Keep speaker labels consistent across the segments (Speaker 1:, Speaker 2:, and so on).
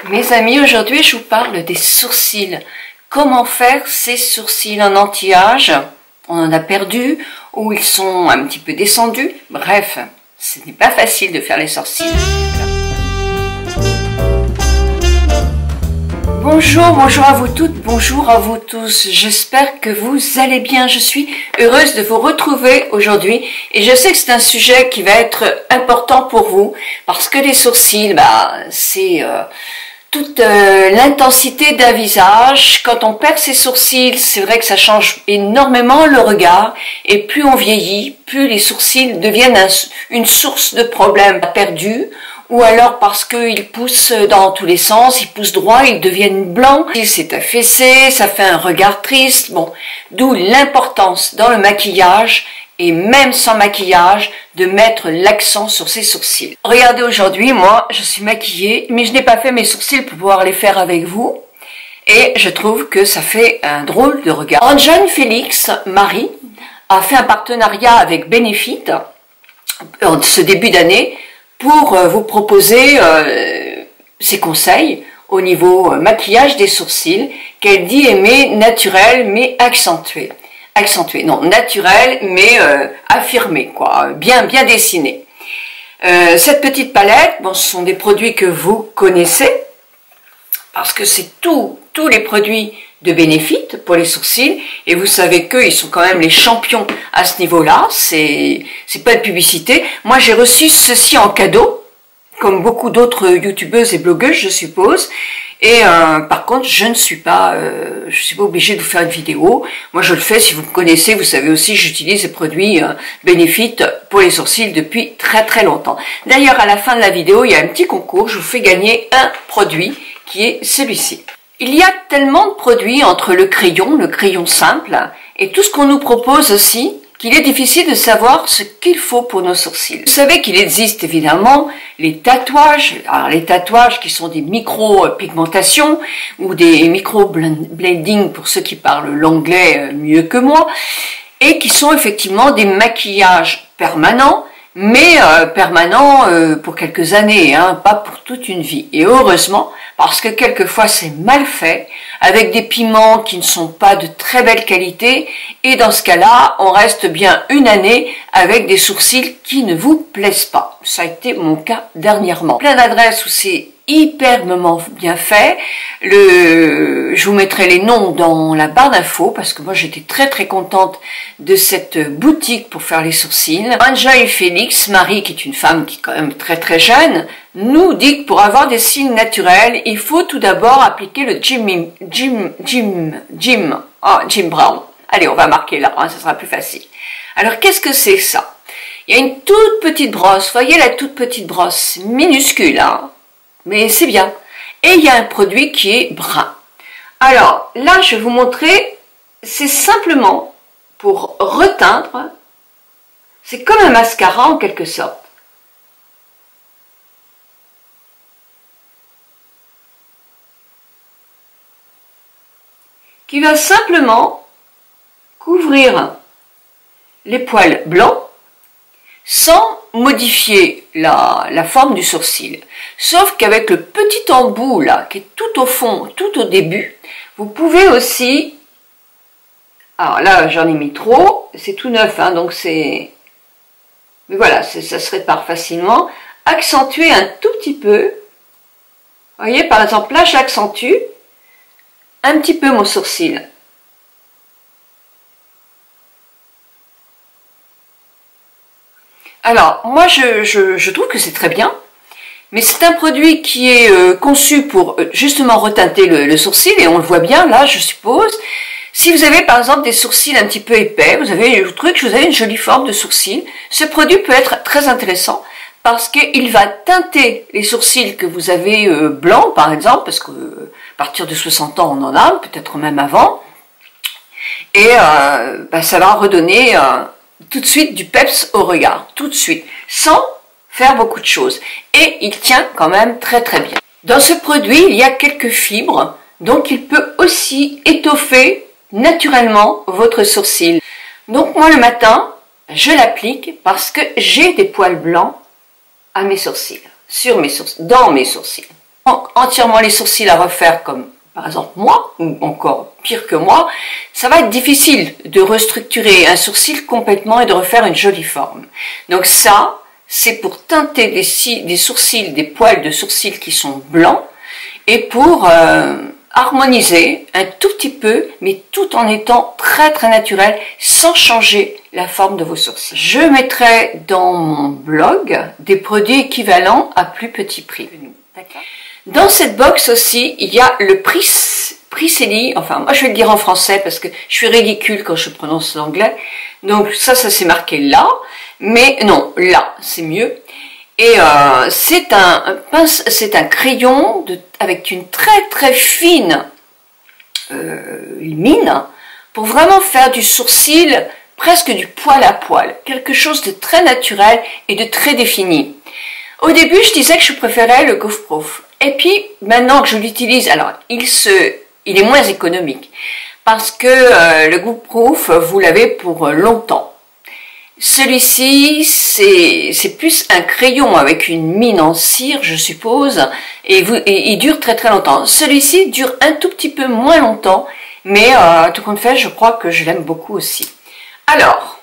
Speaker 1: Mes amis, aujourd'hui je vous parle des sourcils. Comment faire ces sourcils en anti-âge? On en a perdu ou ils sont un petit peu descendus. Bref, ce n'est pas facile de faire les sourcils. Bonjour à vous toutes, bonjour à vous tous. J'espère que vous allez bien. Je suis heureuse de vous retrouver aujourd'hui et je sais que c'est un sujet qui va être important pour vous parce que les sourcils, c'est toute l'intensité d'un visage. Quand on perd ses sourcils, c'est vrai que ça change énormément le regard et plus on vieillit, plus les sourcils deviennent une source de problèmes perdus. Ou alors parce qu'ils poussent dans tous les sens, ils poussent droit, ils deviennent blancs, c'est affaissé, ça fait un regard triste. Bon, d'où l'importance dans le maquillage, et même sans maquillage, de mettre l'accent sur ses sourcils. Regardez, aujourd'hui, moi, je suis maquillée, mais je n'ai pas fait mes sourcils pour pouvoir les faire avec vous. Et je trouve que ça fait un drôle de regard. Anjan Félix, Marie, a fait un partenariat avec Benefit, ce début d'année, pour vous proposer ses conseils au niveau maquillage des sourcils, qu'elle dit aimer naturel mais accentué. Accentué, non, naturel mais affirmé, quoi, bien dessiné. Cette petite palette, bon, ce sont des produits que vous connaissez, parce que c'est tous les produits de Benefit pour les sourcils, et vous savez qu'ils sont quand même les champions à ce niveau-là, c'est pas de publicité. Moi j'ai reçu ceci en cadeau, comme beaucoup d'autres youtubeuses et blogueuses je suppose, et par contre je ne suis pas obligée de vous faire une vidéo. Moi je le fais, si vous me connaissez, vous savez aussi j'utilise les produits Benefit pour les sourcils depuis très longtemps. D'ailleurs à la fin de la vidéo il y a un petit concours, je vous fais gagner un produit qui est celui-ci. Il y a tellement de produits entre le crayon simple et tout ce qu'on nous propose aussi qu'il est difficile de savoir ce qu'il faut pour nos sourcils. Vous savez qu'il existe évidemment les tatouages, alors les tatouages qui sont des micro-pigmentations ou des micro-blending pour ceux qui parlent l'anglais mieux que moi, et qui sont effectivement des maquillages permanents, mais permanents pour quelques années, hein, pas pour toute une vie. Et heureusement, parce que quelquefois c'est mal fait, avec des pigments qui ne sont pas de très belle qualité, et dans ce cas-là, on reste bien une année avec des sourcils qui ne vous plaisent pas. Ça a été mon cas dernièrement. Plein d'adresses où c'est hyperment bien fait. Je vous mettrai les noms dans la barre d'infos parce que moi j'étais très contente de cette boutique pour faire les sourcils. Anjan Félix, Marie, qui est une femme qui est quand même très jeune, nous dit que pour avoir des cils naturels, il faut tout d'abord appliquer le Jim Brown. Allez, on va marquer là, hein, ça sera plus facile. Alors qu'est-ce que c'est ça? Il y a une toute petite brosse, voyez la toute petite brosse, minuscule, hein, mais c'est bien. Et il y a un produit qui est brun. Alors là, je vais vous montrer, c'est simplement pour reteindre, c'est comme un mascara en quelque sorte. Qui va simplement couvrir les poils blancs sans modifier la forme du sourcil. Sauf qu'avec le petit embout là, qui est tout au fond, tout au début, vous pouvez aussi, alors là j'en ai mis trop, c'est tout neuf, hein, donc c'est, mais voilà, ça se répare facilement, accentuer un tout petit peu, vous voyez par exemple là j'accentue un petit peu mon sourcil. Alors, moi, je trouve que c'est très bien, mais c'est un produit qui est conçu pour justement reteinter le sourcil, et on le voit bien là, je suppose. Si vous avez par exemple des sourcils un petit peu épais, vous avez une jolie forme de sourcil, ce produit peut être très intéressant parce qu'il va teinter les sourcils que vous avez blancs, par exemple, parce que à partir de 60 ans, on en a, peut-être même avant, et ça va redonner tout de suite du peps au regard, tout de suite, sans faire beaucoup de choses. Et il tient quand même très bien. Dans ce produit, il y a quelques fibres, donc il peut aussi étoffer naturellement votre sourcil. Donc moi le matin, je l'applique parce que j'ai des poils blancs à mes sourcils, dans mes sourcils. entièrement les sourcils à refaire comme par exemple moi, ou encore pire que moi, ça va être difficile de restructurer un sourcil complètement et de refaire une jolie forme. Donc ça, c'est pour teinter des sourcils, des poils de sourcils qui sont blancs, et pour harmoniser un tout petit peu, mais tout en étant très très naturel, sans changer la forme de vos sourcils. Je mettrai dans mon blog des produits équivalents à plus petit prix. D'accord ? Dans cette box aussi, il y a le Pricelli, enfin moi je vais le dire en français parce que je suis ridicule quand je prononce l'anglais, donc ça s'est marqué là, mais non, là, c'est mieux. Et c'est un crayon avec une très très fine mine pour vraiment faire du sourcil, presque du poil à poil, quelque chose de très naturel et de très défini. Au début, je disais que je préférais le Goof Proof. Et puis, maintenant que je l'utilise, alors, il est moins économique. Parce que le Goof Proof, vous l'avez pour longtemps. Celui-ci, c'est plus un crayon avec une mine en cire, je suppose, et il dure très très longtemps. Celui-ci dure un tout petit peu moins longtemps, mais tout compte fait, je crois que je l'aime beaucoup aussi. Alors,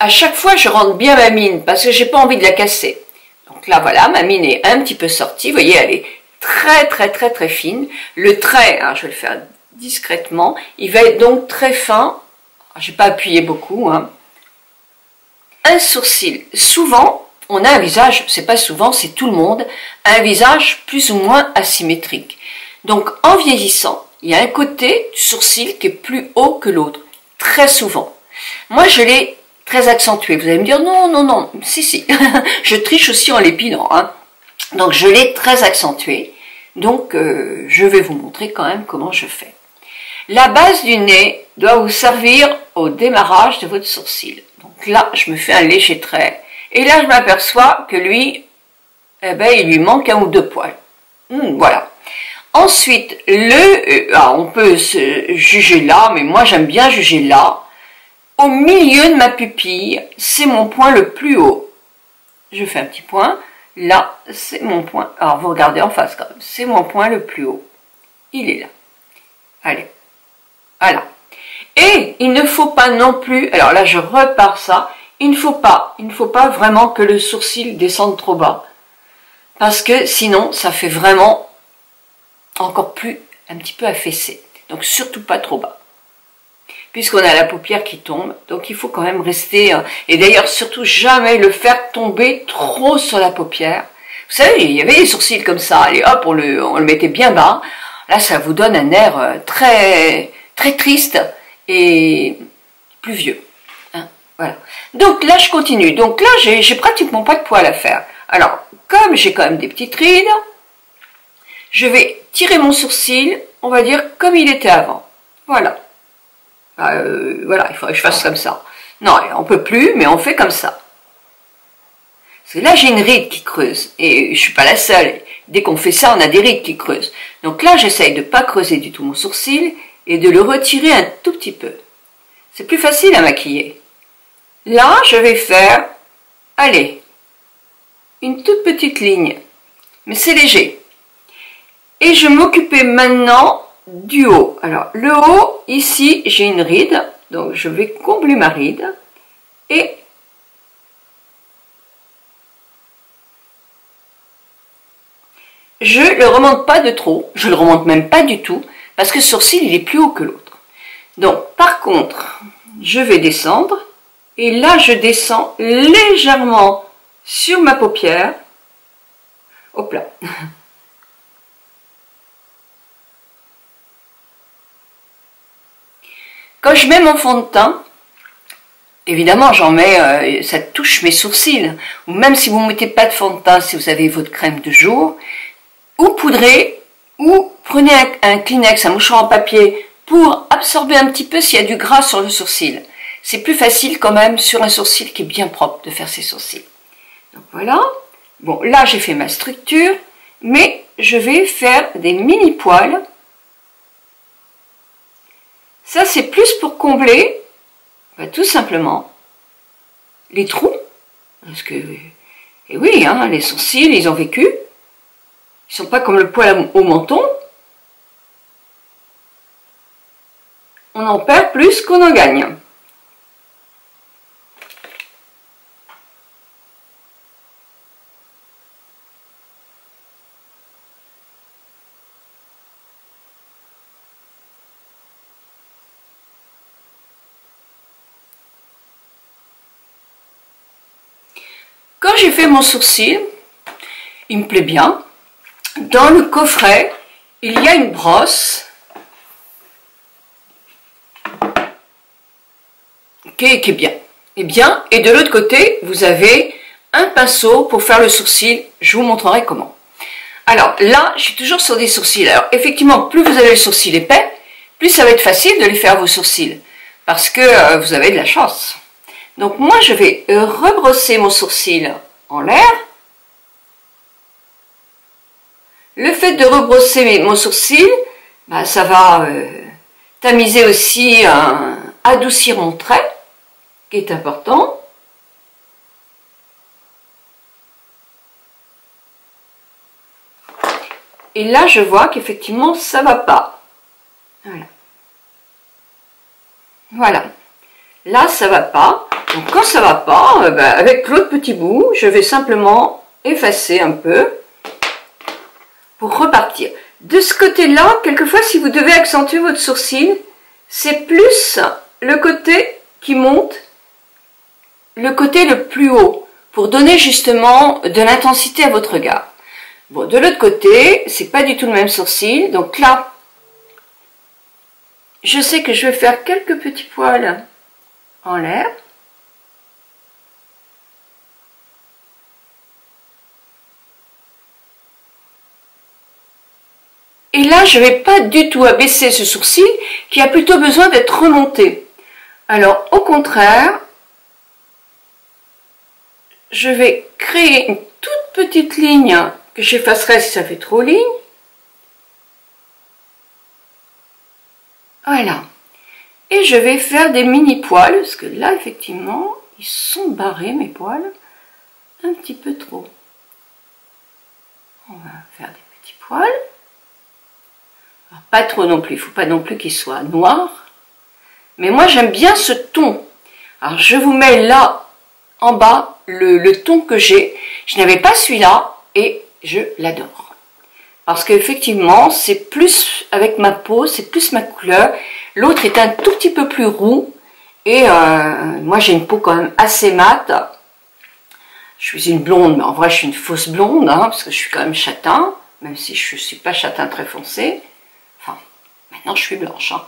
Speaker 1: à chaque fois, je rentre bien ma mine, parce que j'ai pas envie de la casser. Donc là, voilà, ma mine est un petit peu sortie. Vous voyez, elle est très, très, très, très fine. Le trait, alors je vais le faire discrètement, il va être donc très fin. Je n'ai pas appuyé beaucoup. Hein. Un sourcil. Souvent, on a un visage, c'est pas souvent, c'est tout le monde, un visage plus ou moins asymétrique. Donc, en vieillissant, il y a un côté du sourcil qui est plus haut que l'autre. Très souvent. Moi, je l'ai très accentué. Vous allez me dire, non, non, non, si. Je triche aussi en l'épinant. Hein. Donc, je l'ai très accentué. Donc, je vais vous montrer quand même comment je fais. La base du nez doit vous servir au démarrage de votre sourcil. Donc là, je me fais un léger trait. Et là, je m'aperçois que lui, eh ben, il lui manque un ou deux poils. Voilà. Ensuite, on peut se juger là, mais moi, j'aime bien juger là. Au milieu de ma pupille, c'est mon point le plus haut. Je fais un petit point. Là, c'est mon point. Alors, vous regardez en face quand même. C'est mon point le plus haut. Il est là. Allez. Voilà. Et il ne faut pas non plus, alors là je repars ça, il ne faut pas vraiment que le sourcil descende trop bas. Parce que sinon ça fait vraiment encore plus, un petit peu affaissé. Donc surtout pas trop bas. Puisqu'on a la paupière qui tombe, donc il faut quand même rester, et d'ailleurs surtout jamais le faire tomber trop sur la paupière. Vous savez, il y avait des sourcils comme ça, allez hop, on le mettait bien bas. Là ça vous donne un air très triste et plus vieux. Hein, voilà. Donc là, je continue. Donc là, j'ai pratiquement pas de poils à faire. Alors, comme j'ai quand même des petites rides, je vais tirer mon sourcil, on va dire, comme il était avant. Voilà. Voilà, il faudrait que je fasse comme ça. Non, on peut plus, mais on fait comme ça. Parce que là, j'ai une ride qui creuse. Et je suis pas la seule. Dès qu'on fait ça, on a des rides qui creusent. Donc là, j'essaye de pas creuser du tout mon sourcil, et de le retirer un tout petit peu. C'est plus facile à maquiller. Là, je vais faire, allez, une toute petite ligne, mais c'est léger. Et je m'occuper maintenant du haut. Alors, le haut, ici, j'ai une ride, donc je vais combler ma ride, et je le remonte pas de trop, je le remonte même pas du tout, parce que le sourcil, il est plus haut que l'autre. Donc, par contre, je vais descendre, et là, je descends légèrement sur ma paupière. Hop là. Quand je mets mon fond de teint, évidemment, j'en mets, ça touche mes sourcils. Ou même si vous ne mettez pas de fond de teint, si vous avez votre crème de jour, ou poudrez, ou prenez un Kleenex, un mouchoir en papier, pour absorber un petit peu s'il y a du gras sur le sourcil. C'est plus facile quand même sur un sourcil qui est bien propre de faire ses sourcils. Donc voilà. Bon, là j'ai fait ma structure, mais je vais faire des mini poils. Ça c'est plus pour combler, tout simplement, les trous. Parce que Et oui, hein, les sourcils, ils ont vécu. Ils sont pas comme le poil au menton. On en perd plus qu'on en gagne. Quand j'ai fait mon sourcil, il me plaît bien. Dans le coffret, il y a une brosse qui est bien. Et de l'autre côté, vous avez un pinceau pour faire le sourcil. Je vous montrerai comment. Alors là, je suis toujours sur des sourcils. Alors effectivement, plus vous avez le sourcil épais, plus ça va être facile de les faire vos sourcils. Parce que vous avez de la chance. Donc moi, je vais rebrosser mon sourcil en l'air. Le fait de rebrosser mon sourcil, bah, ça va tamiser aussi, adoucir mon trait, qui est important. Et là, je vois qu'effectivement, ça va pas. Voilà. Voilà. Là, ça va pas. Donc, quand ça va pas, ben, avec l'autre petit bout, je vais simplement effacer un peu pour repartir. De ce côté-là, quelquefois, si vous devez accentuer votre sourcil, c'est plus le côté qui monte, le côté le plus haut, pour donner justement de l'intensité à votre regard. Bon, de l'autre côté, c'est pas du tout le même sourcil. Donc là, je sais que je vais faire quelques petits poils en l'air. Et là, je ne vais pas du tout abaisser ce sourcil qui a plutôt besoin d'être remonté. Alors, au contraire, je vais créer une toute petite ligne que j'effacerai si ça fait trop ligne. Voilà. Et je vais faire des mini poils, parce que là, effectivement, ils sont barrés, mes poils, un petit peu trop. On va faire des petits poils. Alors, pas trop non plus, il ne faut pas non plus qu'ils soient noirs. Mais moi, j'aime bien ce ton. Alors, je vous mets là, en bas, le ton que j'ai. Je n'avais pas celui-là, et je l'adore. Parce qu'effectivement, c'est plus avec ma peau, c'est plus ma couleur. L'autre est un tout petit peu plus roux. Et moi, j'ai une peau quand même assez mate. Je suis une blonde, mais en vrai, je suis une fausse blonde, hein, parce que je suis quand même châtain, même si je ne suis pas châtain très foncé. Enfin, maintenant, je suis blanche. Hein.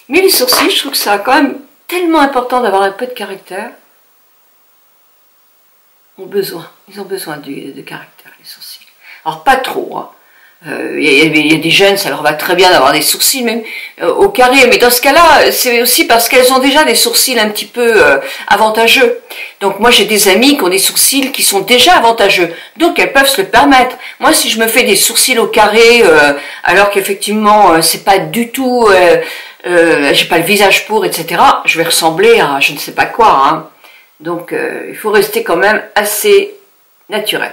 Speaker 1: Mais les sourcils, je trouve que c'est quand même tellement important d'avoir un peu de caractère. Ils ont besoin de caractère, les sourcils. Alors, pas trop, hein. Y a des jeunes, ça leur va très bien d'avoir des sourcils, même au carré. Mais dans ce cas-là, c'est aussi parce qu'elles ont déjà des sourcils un petit peu avantageux. Donc moi, j'ai des amies qui ont des sourcils qui sont déjà avantageux. Donc elles peuvent se le permettre. Moi, si je me fais des sourcils au carré, alors qu'effectivement, c'est pas du tout... j'ai pas le visage pour, etc., je vais ressembler à je ne sais pas quoi. Hein. Donc il faut rester quand même assez naturel.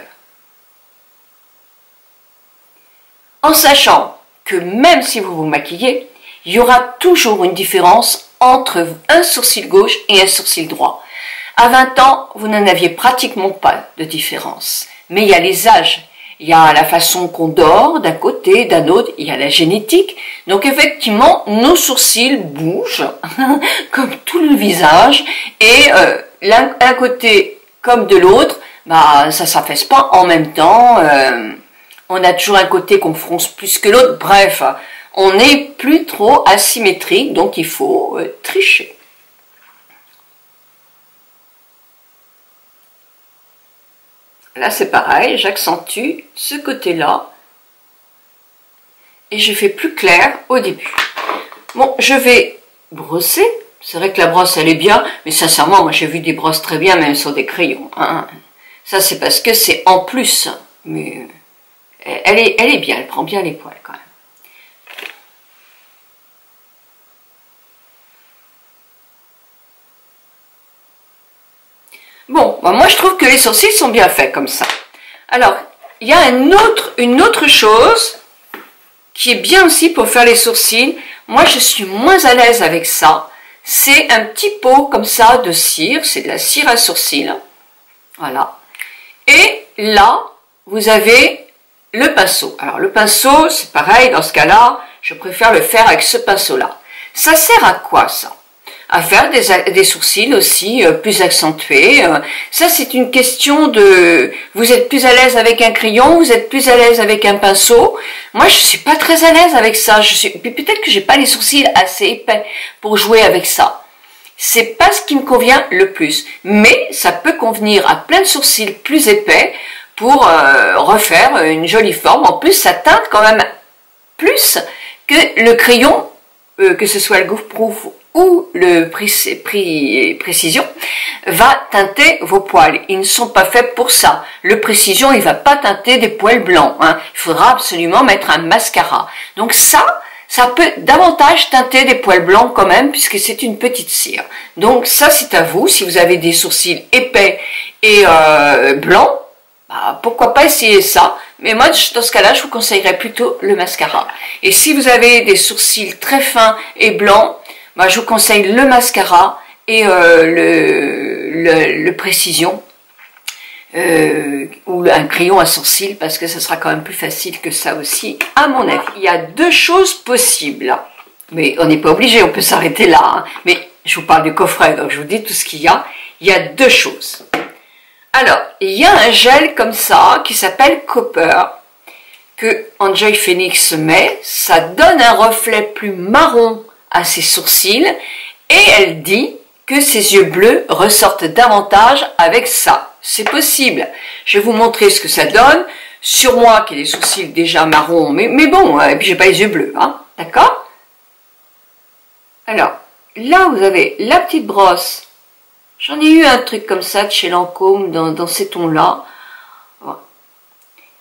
Speaker 1: En sachant que même si vous vous maquillez, il y aura toujours une différence entre un sourcil gauche et un sourcil droit. À 20 ans, vous n'en aviez pratiquement pas de différence. Mais il y a les âges, il y a la façon qu'on dort d'un côté, d'un autre, il y a la génétique. Donc effectivement, nos sourcils bougent, comme tout le visage, et d'un côté comme de l'autre, bah, ça ne s'affaisse pas en même temps. On a toujours un côté qu'on fronce plus que l'autre. Bref, on n'est plus trop asymétrique, donc il faut tricher. Là, c'est pareil, j'accentue ce côté-là et je fais plus clair au début. Bon, je vais brosser. C'est vrai que la brosse, elle est bien, mais sincèrement, moi, j'ai vu des brosses très bien, même sur des crayons. Hein. Ça, c'est parce que c'est en plus, mais... Elle est bien, elle prend bien les poils quand même. Bon, bah moi je trouve que les sourcils sont bien faits comme ça. Alors, il y a une autre chose qui est bien aussi pour faire les sourcils. Moi, je suis moins à l'aise avec ça. C'est un petit pot comme ça de cire. C'est de la cire à sourcils. Voilà. Et là, vous avez le pinceau. Alors, le pinceau, c'est pareil. Dans ce cas-là, je préfère le faire avec ce pinceau-là. Ça sert à quoi, ça? À faire des sourcils aussi plus accentués. Ça, c'est une question de... Vous êtes plus à l'aise avec un crayon, vous êtes plus à l'aise avec un pinceau. Moi, je suis pas très à l'aise avec ça. Puis peut-être que j'ai pas les sourcils assez épais pour jouer avec ça. C'est pas ce qui me convient le plus. Mais ça peut convenir à plein de sourcils plus épais pour refaire une jolie forme. En plus, ça teinte quand même plus que le crayon, que ce soit le Goof-Proof ou le Précision, va teinter vos poils. Ils ne sont pas faits pour ça. Le Précision, il va pas teinter des poils blancs. Hein. Il faudra absolument mettre un mascara. Donc ça peut davantage teinter des poils blancs quand même, puisque c'est une petite cire. Donc ça, c'est à vous. Si vous avez des sourcils épais et blancs, bah, pourquoi pas essayer ça. Mais moi, dans ce cas-là, je vous conseillerais plutôt le mascara. Et si vous avez des sourcils très fins et blancs, bah, je vous conseille le mascara et le Précision ou un crayon à sourcils, parce que ça sera quand même plus facile que ça aussi, à mon avis. Il y a deux choses possibles, mais on n'est pas obligé, on peut s'arrêter là. Hein. Mais je vous parle du coffret, donc je vous dis tout ce qu'il y a. Il y a deux choses. Alors, il y a un gel comme ça qui s'appelle Copper, que Enjoy Phoenix met. Ça donne un reflet plus marron à ses sourcils, et elle dit que ses yeux bleus ressortent davantage avec ça. C'est possible. Je vais vous montrer ce que ça donne. Sur moi, qui ai des sourcils déjà marrons, mais bon, et puis j'ai pas les yeux bleus, hein, d'accord? Alors, là vous avez la petite brosse. J'en ai eu un truc comme ça de chez Lancôme dans ces tons-là. Voilà.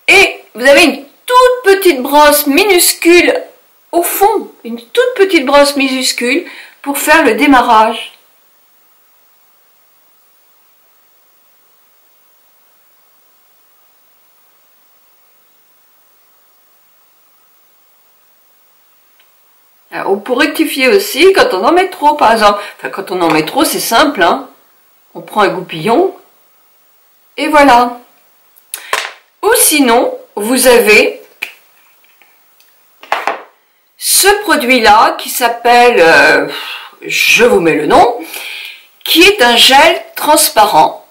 Speaker 1: Et vous avez une toute petite brosse minuscule au fond, une toute petite brosse minuscule pour faire le démarrage. Alors, pour rectifier aussi, quand on en met trop par exemple, enfin quand on en met trop c'est simple, hein, on prend un goupillon et voilà. Ou sinon, vous avez ce produit-là qui s'appelle, je vous mets le nom, qui est un gel transparent.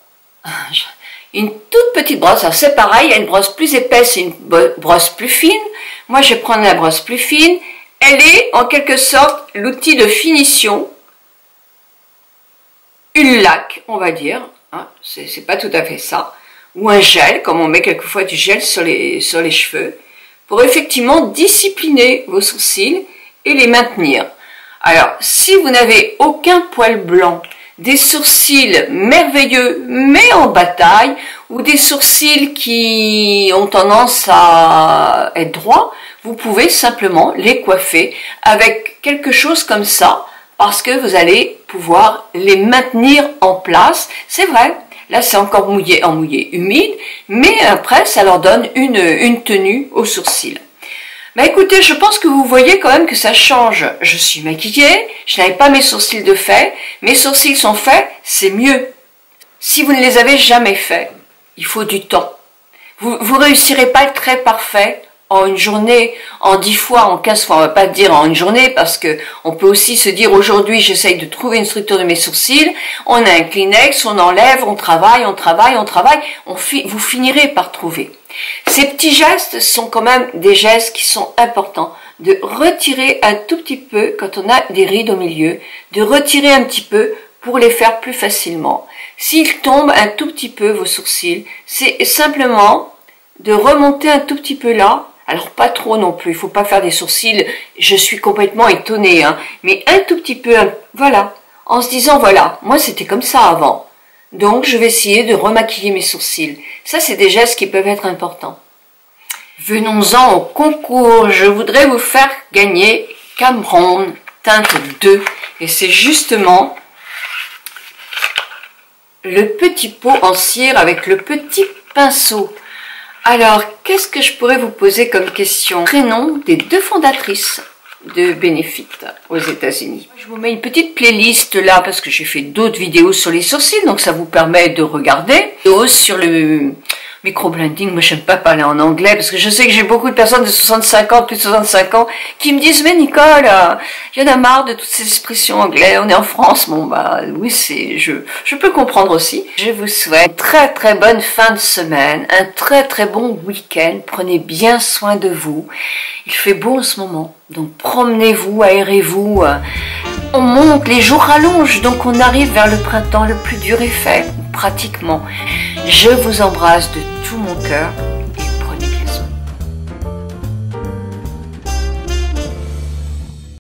Speaker 1: Une toute petite brosse, alors c'est pareil, il y a une brosse plus épaisse et une brosse plus fine. Moi je vais prendre la brosse plus fine. Elle est en quelque sorte l'outil de finition, une laque, on va dire, hein, c'est pas tout à fait ça, ou un gel, comme on met quelquefois du gel sur les cheveux, pour effectivement discipliner vos sourcils et les maintenir. Alors, si vous n'avez aucun poil blanc, des sourcils merveilleux mais en bataille, ou des sourcils qui ont tendance à être droits, vous pouvez simplement les coiffer avec quelque chose comme ça, parce que vous allez pouvoir les maintenir en place. C'est vrai, là c'est encore mouillé humide, mais après ça leur donne une tenue aux sourcils. Bah écoutez, je pense que vous voyez quand même que ça change. Je suis maquillée, je n'avais pas mes sourcils de fait, mes sourcils sont faits, c'est mieux. Si vous ne les avez jamais faits, il faut du temps. Vous réussirez pas à être très parfait en une journée, en 10 fois, en 15 fois, on va pas dire en une journée, parce que on peut aussi se dire aujourd'hui j'essaye de trouver une structure de mes sourcils, on a un Kleenex, on enlève, on travaille, vous finirez par trouver. Ces petits gestes sont quand même des gestes qui sont importants, de retirer un tout petit peu quand on a des rides au milieu, de retirer un petit peu pour les faire plus facilement. S'ils tombent un tout petit peu vos sourcils, c'est simplement de remonter un tout petit peu là. Alors pas trop non plus, il ne faut pas faire des sourcils, je suis complètement étonnée, hein, mais un tout petit peu, voilà, en se disant voilà, moi c'était comme ça avant, donc je vais essayer de remaquiller mes sourcils. Ça c'est des gestes qui peuvent être importants. Venons-en au concours, je voudrais vous faire gagner Cameron teinte 2, et c'est justement le petit pot en cire avec le petit pinceau. Alors, qu'est-ce que je pourrais vous poser comme question? Prénom des deux fondatrices de Benefit aux États-Unis. Je vous mets une petite playlist là parce que j'ai fait d'autres vidéos sur les sourcils, donc ça vous permet de regarder. Sur le microblending, moi j'aime pas parler en anglais parce que je sais que j'ai beaucoup de personnes de 65 ans, plus de 65 ans, qui me disent mais Nicole, il y en a marre de toutes ces expressions anglaises, on est en France. Bon bah oui, je peux comprendre aussi. Je vous souhaite une très très bonne fin de semaine, un très très bon week-end. Prenez bien soin de vous. Il fait beau en ce moment, donc promenez-vous, aérez-vous. On monte, les jours rallongent, donc on arrive vers le printemps, le plus dur est fait, pratiquement. Je vous embrasse de tout mon cœur.